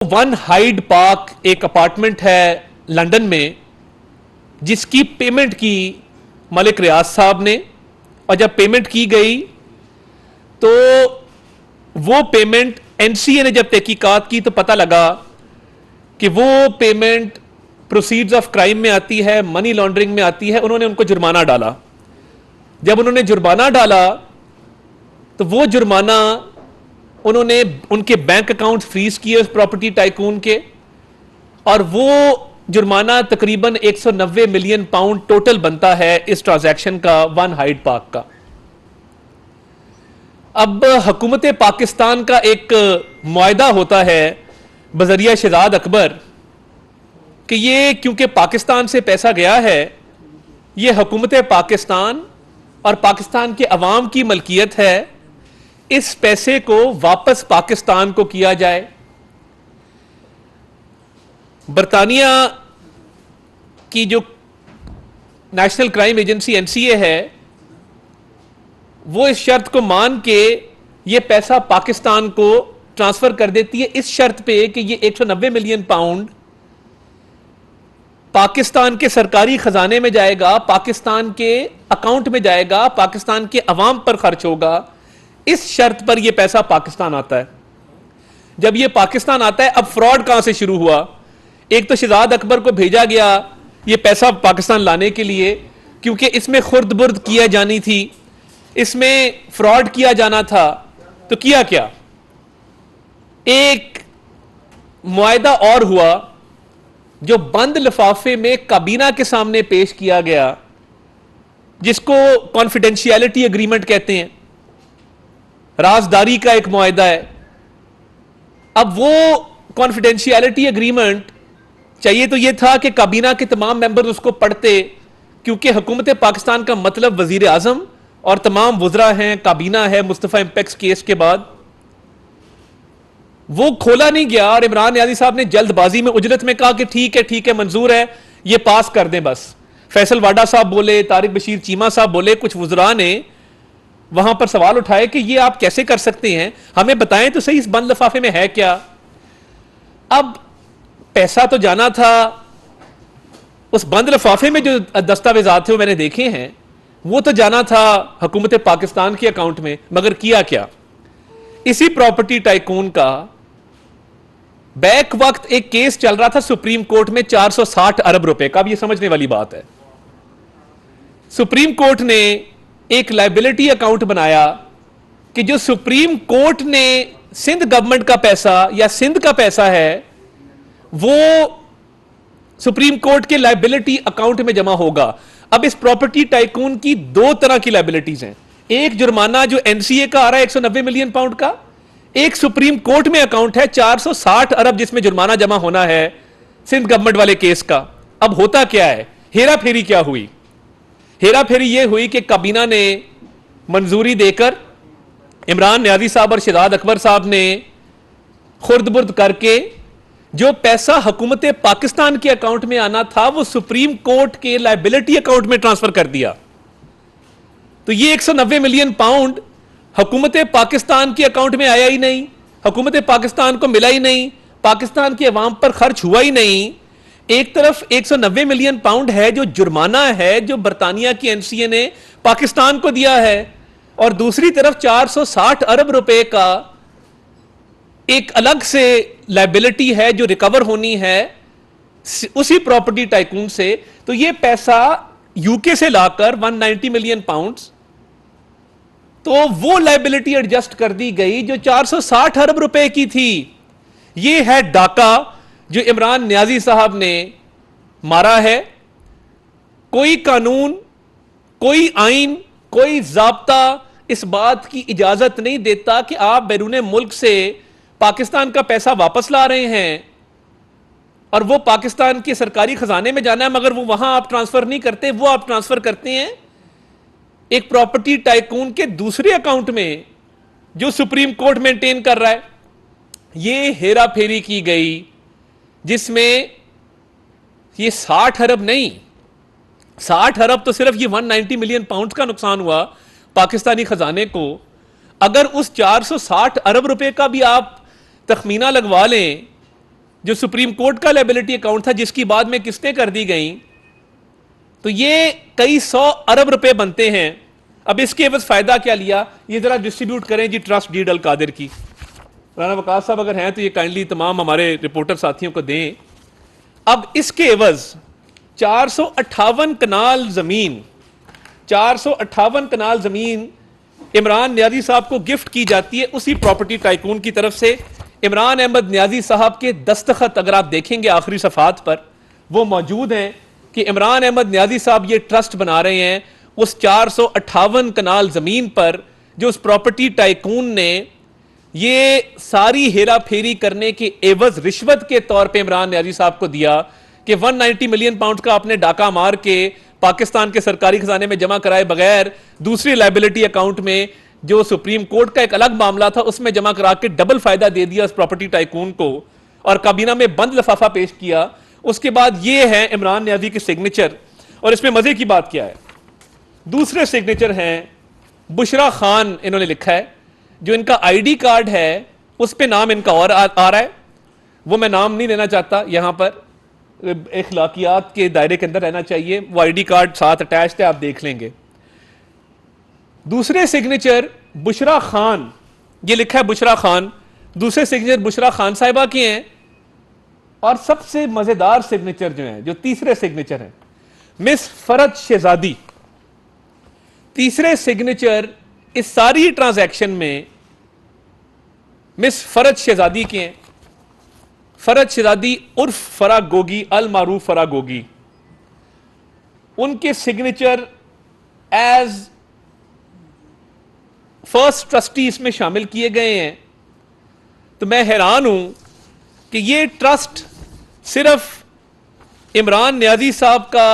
One Hyde Park एक apartment है London में, जिसकी पेमेंट की मलिक रियाज साहब ने, और जब पेमेंट की गई तो वो पेमेंट एनसीए ने जब तहकीकात की तो पता लगा कि वो पेमेंट प्रोसीड्स ऑफ क्राइम में आती है, मनी लॉन्ड्रिंग में आती है। उन्होंने उनको जुर्माना डाला। जब उन्होंने जुर्माना डाला तो वो जुर्माना उन्होंने उनके बैंक अकाउंट फ्रीज किए उस प्रॉपर्टी टाइकून के, और वो जुर्माना तकरीबन 190 मिलियन पाउंड टोटल बनता है इस ट्रांजैक्शन का, वन हाइड पार्क का। अब हुकूमत पाकिस्तान का एक मुआहदा होता है बजरिया शहजाद अकबर कि ये क्योंकि पाकिस्तान से पैसा गया है, ये हुकूमत पाकिस्तान और पाकिस्तान के अवाम की मलकियत है, इस पैसे को वापस पाकिस्तान को किया जाए। बरतानिया की जो नेशनल क्राइम एजेंसी एनसीए है, वो इस शर्त को मान के ये पैसा पाकिस्तान को ट्रांसफर कर देती है, इस शर्त पे कि ये 190 मिलियन पाउंड पाकिस्तान के सरकारी खजाने में जाएगा, पाकिस्तान के अकाउंट में जाएगा, पाकिस्तान के अवाम पर खर्च होगा। इस शर्त पर यह पैसा पाकिस्तान आता है। जब यह पाकिस्तान आता है, अब फ्रॉड कहां से शुरू हुआ? एक तो शहजाद अकबर को भेजा गया यह पैसा पाकिस्तान लाने के लिए, क्योंकि इसमें खुर्द बुर्द किया जानी थी, इसमें फ्रॉड किया जाना था। तो किया क्या? एक मुआहदा और हुआ जो बंद लिफाफे में काबीना के सामने पेश किया गया, जिसको कॉन्फिडेंशियलिटी एग्रीमेंट कहते हैं, राजदारी का एक मुआहदा है। अब वो कॉन्फिडेंशियलिटी एग्रीमेंट चाहिए तो ये था कि काबीना के तमाम मेंबर उसको पढ़ते, क्योंकि हुकूमत पाकिस्तान का मतलब वजीर आजम और तमाम वुज़रा हैं, काबीना है मुस्तफ़ा इंपेक्स केस के बाद। वो खोला नहीं गया और इमरान नियाज़ी साहब ने जल्दबाजी में उजरत में कहा कि ठीक है मंजूर है, ये पास कर दें बस। फैसल वाडा साहब बोले, तारिक बशीर चीमा साहब बोले, कुछ वुज़रा ने वहां पर सवाल उठाए कि ये आप कैसे कर सकते हैं, हमें बताएं तो सही इस बंद लिफाफे में है क्या। अब पैसा तो जाना था, उस बंद लिफाफे में जो दस्तावेजात थे वो मैंने देखे हैं, वो तो जाना था हुकूमत पाकिस्तान के अकाउंट में, मगर किया क्या? इसी प्रॉपर्टी टाइकून का बैक वक्त एक केस चल रहा था सुप्रीम कोर्ट में 460 अरब रुपए का। अब ये समझने वाली बात है, सुप्रीम कोर्ट ने एक लायबिलिटी अकाउंट बनाया कि जो सुप्रीम कोर्ट ने सिंध गवर्नमेंट का पैसा या सिंध का पैसा है, वो सुप्रीम कोर्ट के लायबिलिटी अकाउंट में जमा होगा। अब इस प्रॉपर्टी टाइकून की दो तरह की लायबिलिटीज हैं। एक जुर्माना जो एनसीए का आ रहा है 190 मिलियन पाउंड का, एक सुप्रीम कोर्ट में अकाउंट है 460 अरब जिसमें जुर्माना जमा होना है सिंध गवर्नमेंट वाले केस का। अब होता क्या है? हेरा फेरी क्या हुई? हेरा फेरी यह हुई कि काबीना ने मंजूरी देकर इमरान नियाज़ी साहब और शहजाद अकबर साहब ने खुर्द बुर्द करके जो पैसा हुकूमत पाकिस्तान के अकाउंट में आना था वो सुप्रीम कोर्ट के लायबिलिटी अकाउंट में ट्रांसफर कर दिया। तो ये 190 मिलियन पाउंड हुकूमत पाकिस्तान के अकाउंट में आया ही नहीं, हुकूमत पाकिस्तान को मिला ही नहीं, पाकिस्तान के अवाम पर खर्च हुआ ही नहीं। एक तरफ 190 मिलियन पाउंड है जो जुर्माना है जो बरतानिया की एनसीए ने पाकिस्तान को दिया है, और दूसरी तरफ 460 अरब रुपए का एक अलग से लायबिलिटी है जो रिकवर होनी है उसी प्रॉपर्टी टाइकून से। तो यह पैसा यूके से लाकर 190 मिलियन पाउंड्स, तो वो लायबिलिटी एडजस्ट कर दी गई जो 460 अरब रुपए की थी। यह है डाका जो इमरान नियाज़ी साहब ने मारा है। कोई कानून, कोई आइन, कोई ज़ाब्ता इस बात की इजाजत नहीं देता कि आप बैरून मुल्क से पाकिस्तान का पैसा वापस ला रहे हैं और वो पाकिस्तान के सरकारी खजाने में जाना है, मगर वो वहां आप ट्रांसफर नहीं करते, वो आप ट्रांसफर करते हैं एक प्रॉपर्टी टाइकून के दूसरे अकाउंट में जो सुप्रीम कोर्ट मेंटेन कर रहा है। ये हेरा फेरी की गई जिसमें ये 60 अरब नहीं, 60 अरब तो सिर्फ ये 190 मिलियन पाउंड का नुकसान हुआ पाकिस्तानी खजाने को। अगर उस 460 अरब रुपए का भी आप तखमीना लगवा लें जो सुप्रीम कोर्ट का लायबिलिटी अकाउंट था, जिसकी बाद में किस्तें कर दी गई, तो ये कई 100 अरब रुपए बनते हैं। अब इसके बस फायदा क्या लिया, ये जरा डिस्ट्रीब्यूट करें जी ट्रस्ट डीड अल कादिर की। राना वकास साहब अगर हैं तो ये काइंडली तमाम हमारे रिपोर्टर साथियों को दें। अब इसके एवज 458 कनाल जमीन 458 कनाल जमीन इमरान न्याजी साहब को गिफ्ट की जाती है उसी प्रॉपर्टी टाइकून की तरफ से। इमरान अहमद न्याजी साहब के दस्तखत अगर आप देखेंगे आखिरी सफात पर वो मौजूद हैं कि इमरान अहमद न्याजी साहब ये ट्रस्ट बना रहे हैं उस 458 कनाल जमीन पर, जो उस प्रॉपर्टी टाइकून ने ये सारी हेरा फेरी करने के एवज रिश्वत के तौर पे इमरान न्याजी साहब को दिया कि 190 मिलियन पाउंड का आपने डाका मार के पाकिस्तान के सरकारी खजाने में जमा कराए बगैर दूसरी लायबिलिटी अकाउंट में, जो सुप्रीम कोर्ट का एक अलग मामला था, उसमें जमा करा के डबल फायदा दे दिया उस प्रॉपर्टी टाइकून को और काबीना में बंद लिफाफा पेश किया। उसके बाद ये है इमरान न्याजी के सिग्नेचर। और इसमें मजे की बात क्या है, दूसरे सिग्नेचर हैं बुशरा खान, इन्होंने लिखा है। जो इनका आईडी कार्ड है उस पे नाम इनका और आ रहा है, वो मैं नाम नहीं लेना चाहता, यहां पर इखलाकियात के दायरे के अंदर रहना चाहिए। वो आईडी कार्ड साथ अटैच्ड है, आप देख लेंगे। दूसरे सिग्नेचर बुशरा खान, ये लिखा है बुशरा खान, दूसरे सिग्नेचर बुशरा खान साहिबा के हैं। और सबसे मजेदार सिग्नेचर जो है, जो तीसरे सिग्नेचर है, मिस फरद शहजादी। तीसरे सिग्नेचर इस सारी ट्रांजैक्शन में मिस फरद शहजादी के हैं। फरद शहजादी उर्फ फरा गोगी, अल मारूफ फरा गोगी। उनके सिग्नेचर एज फर्स्ट ट्रस्टी इसमें शामिल किए गए हैं। तो मैं हैरान हूं कि ये ट्रस्ट सिर्फ इमरान न्याजी साहब का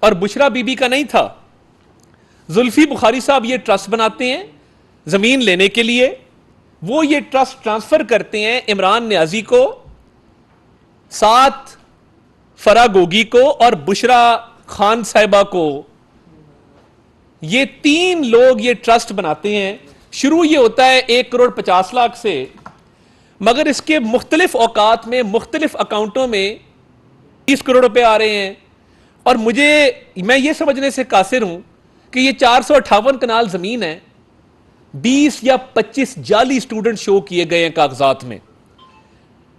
और बुशरा बीबी का नहीं था। जुल्फी बुखारी साहब ये ट्रस्ट बनाते हैं जमीन लेने के लिए, वो ये ट्रस्ट ट्रांसफर करते हैं इमरान न्याजी को, साथ फरा गोगी को और बुशरा खान साहिबा को। ये तीन लोग ये ट्रस्ट बनाते हैं। शुरू ये होता है 1,50,00,000 से, मगर इसके मुख्तलिफ औकात में मुख्तलिफ अकाउंटों में 30 करोड़ रुपए आ रहे हैं। और मैं ये समझने से कासिर हूं कि ये 458 कनाल जमीन है, 20 या 25 जाली स्टूडेंट शो किए गए हैं कागजात में।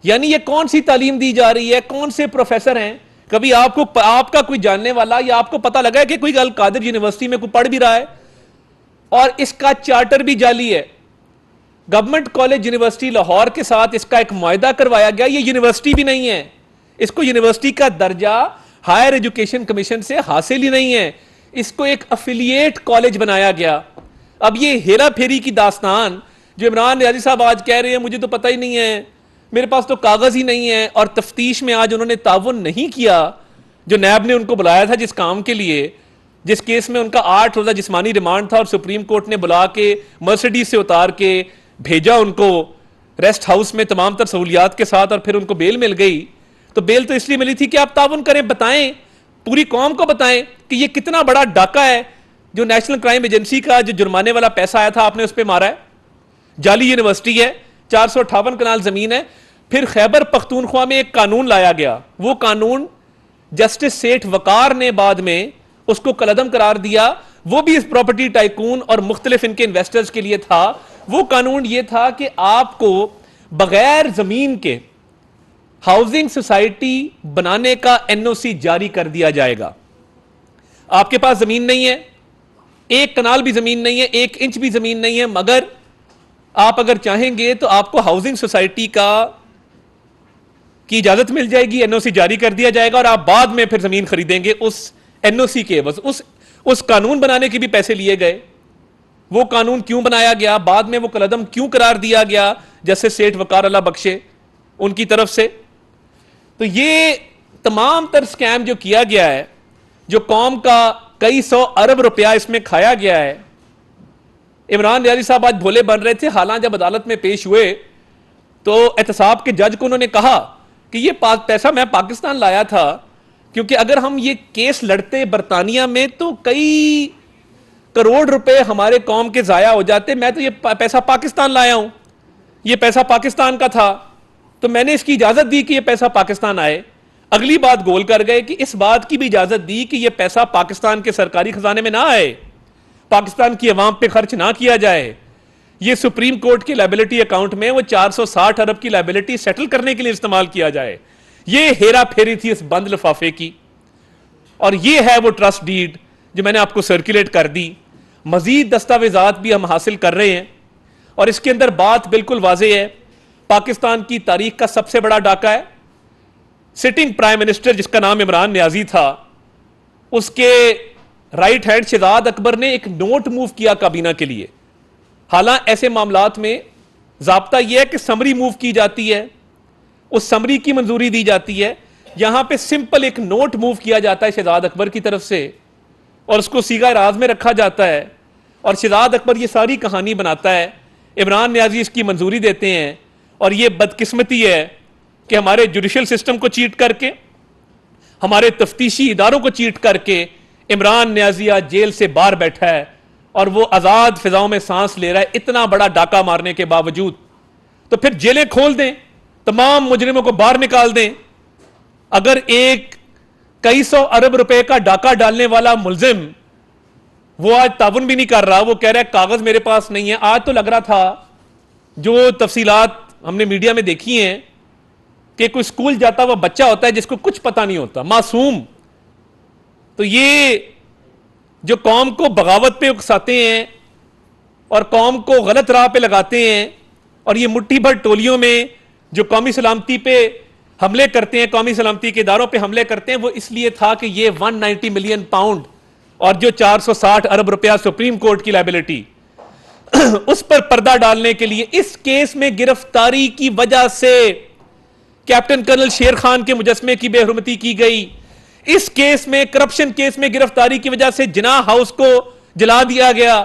यानी ये कौन सी तालीम दी जा रही है, कौन से प्रोफेसर हैं? कभी आपका कोई जानने वाला या आपको पता लगा है कि कोई अल कादिर यूनिवर्सिटी में कोई पढ़ भी रहा है और इसका चार्टर भी जाली है? गवर्नमेंट कॉलेज यूनिवर्सिटी लाहौर के साथ इसका एक मुआहदा करवाया गया, ये यूनिवर्सिटी भी नहीं है, इसको यूनिवर्सिटी का दर्जा हायर एजुकेशन कमीशन से हासिल ही नहीं है, इसको एक अफिलिएट कॉलेज बनाया गया। अब ये हेरा फेरी की दास्तान जो इमरान न्याजी साहब आज कह रहे हैं मुझे तो पता ही नहीं है, मेरे पास तो कागज ही नहीं है, और तफ्तीश में आज उन्होंने ताउन नहीं किया जो नैब ने उनको बुलाया था जिस काम के लिए, जिस केस में उनका 8 रोजा जिस्मानी रिमांड था और सुप्रीम कोर्ट ने बुला के मर्सिडीज से उतार के भेजा उनको रेस्ट हाउस में तमाम तर सहूलियात के साथ, और फिर उनको बेल मिल गई। तो बेल तो इसलिए मिली थी कि आप ताउन करें, बताएं, पूरी कौम को बताएं कि ये कितना बड़ा डाका है जो नेशनल क्राइम एजेंसी का जो जुर्माने वाला पैसा आया था आपने उस पर मारा है। जाली यूनिवर्सिटी है, 458 कनाल जमीन है। फिर खैबर पख्तूनख्वा में एक कानून लाया गया, वो कानून जस्टिस सेठ वकार ने बाद में उसको कलअदम करार दिया, वो भी इस प्रॉपर्टी टाइकून और मुख्तलिफ इनके इन्वेस्टर्स के लिए था। वो कानून ये था कि आपको बगैर जमीन के हाउसिंग सोसाइटी बनाने का एनओसी जारी कर दिया जाएगा। आपके पास जमीन नहीं है, 1 कनाल भी जमीन नहीं है, 1 इंच भी जमीन नहीं है, मगर आप अगर चाहेंगे तो आपको हाउसिंग सोसाइटी की इजाजत मिल जाएगी, एनओसी जारी कर दिया जाएगा और आप बाद में फिर जमीन खरीदेंगे उस एनओसी के बस। उस कानून बनाने के भी पैसे लिए गए। वो कानून क्यों बनाया गया, बाद में वो कलअदम क्यों करार दिया गया जैसे सेठ वकार अल्लाह बख्शे उनकी तरफ से। तो ये तमाम तर स्कैम जो किया गया है, जो कौम का कई 100 अरब रुपया इसमें खाया गया है। इमरान न्याजी साहब आज भोले बन रहे थे, हालांकि जब अदालत में पेश हुए तो एहतसाब के जज को उन्होंने कहा कि ये पैसा मैं पाकिस्तान लाया था, क्योंकि अगर हम ये केस लड़ते बरतानिया में तो कई करोड़ रुपए हमारे कौम के जाया हो जाते। मैं तो ये पैसा पाकिस्तान लाया हूं, ये पैसा पाकिस्तान का था। तो मैंने इसकी इजाजत दी कि यह पैसा पाकिस्तान आए। अगली बात गोल कर गए कि इस बात की भी इजाजत दी कि यह पैसा पाकिस्तान के सरकारी खजाने में ना आए, पाकिस्तान की अवाम पे खर्च ना किया जाए, यह सुप्रीम कोर्ट की लायबिलिटी अकाउंट में वो 460 अरब की लायबिलिटी सेटल करने के लिए इस्तेमाल किया जाए। यह हेरा फेरी थी इस बंद लिफाफे की, और यह है वो ट्रस्ट डीड जो मैंने आपको सर्कुलेट कर दी। मजीद दस्तावेजात भी हम हासिल कर रहे हैं, और इसके अंदर बात बिल्कुल वाज़ेह है। पाकिस्तान की तारीख का सबसे बड़ा डाका है। सिटिंग प्राइम मिनिस्टर जिसका नाम इमरान नियाजी था, उसके राइट हैंड शहजाद अकबर ने एक नोट मूव किया काबीना के लिए। हालांकि ऐसे मामलात में ज़ाब्ता यह है कि समरी मूव की जाती है, उस समरी की मंजूरी दी जाती है। यहां पे सिंपल एक नोट मूव किया जाता है शहजाद अकबर की तरफ से, और उसको सीगा राज में रखा जाता है, और शहजाद अकबर ये सारी कहानी बनाता है। इमरान नियाजी इसकी मंजूरी देते हैं, और ये बदकिस्मती है कि हमारे जुडिशल सिस्टम को चीट करके, हमारे तफ्तीशी इदारों को चीट करके इमरान नियाजी आज जेल से बाहर बैठा है, और वो आजाद फिजाओं में सांस ले रहा है इतना बड़ा डाका मारने के बावजूद। तो फिर जेलें खोल दें, तमाम मुजरिमों को बाहर निकाल दें। अगर एक कई सौ अरब रुपए का डाका डालने वाला मुलजिम वो आज ताबुन भी नहीं कर रहा, वो कह रहा है कागज मेरे पास नहीं है। आज तो लग रहा था, जो तफसीलात हमने मीडिया में देखी हैं, कि कोई स्कूल जाता हुआ बच्चा होता है जिसको कुछ पता नहीं होता, मासूम। तो ये जो कौम को बगावत पे उकसाते हैं और कौम को गलत राह पे लगाते हैं, और ये मुट्ठी भर टोलियों में जो कौमी सलामती पे हमले करते हैं, कौमी सलामती के इदारों पे हमले करते हैं, वो इसलिए था कि ये 190 मिलियन पाउंड और जो 460 अरब रुपया सुप्रीम कोर्ट की लायबिलिटी उस पर पर्दा डालने के लिए इस केस में गिरफ्तारी की वजह से कैप्टन कर्नल शेर खान के मुजस्मे की बेहुरमती की गई। इस केस में, करप्शन केस में गिरफ्तारी की वजह से जिन्ना हाउस को जला दिया गया।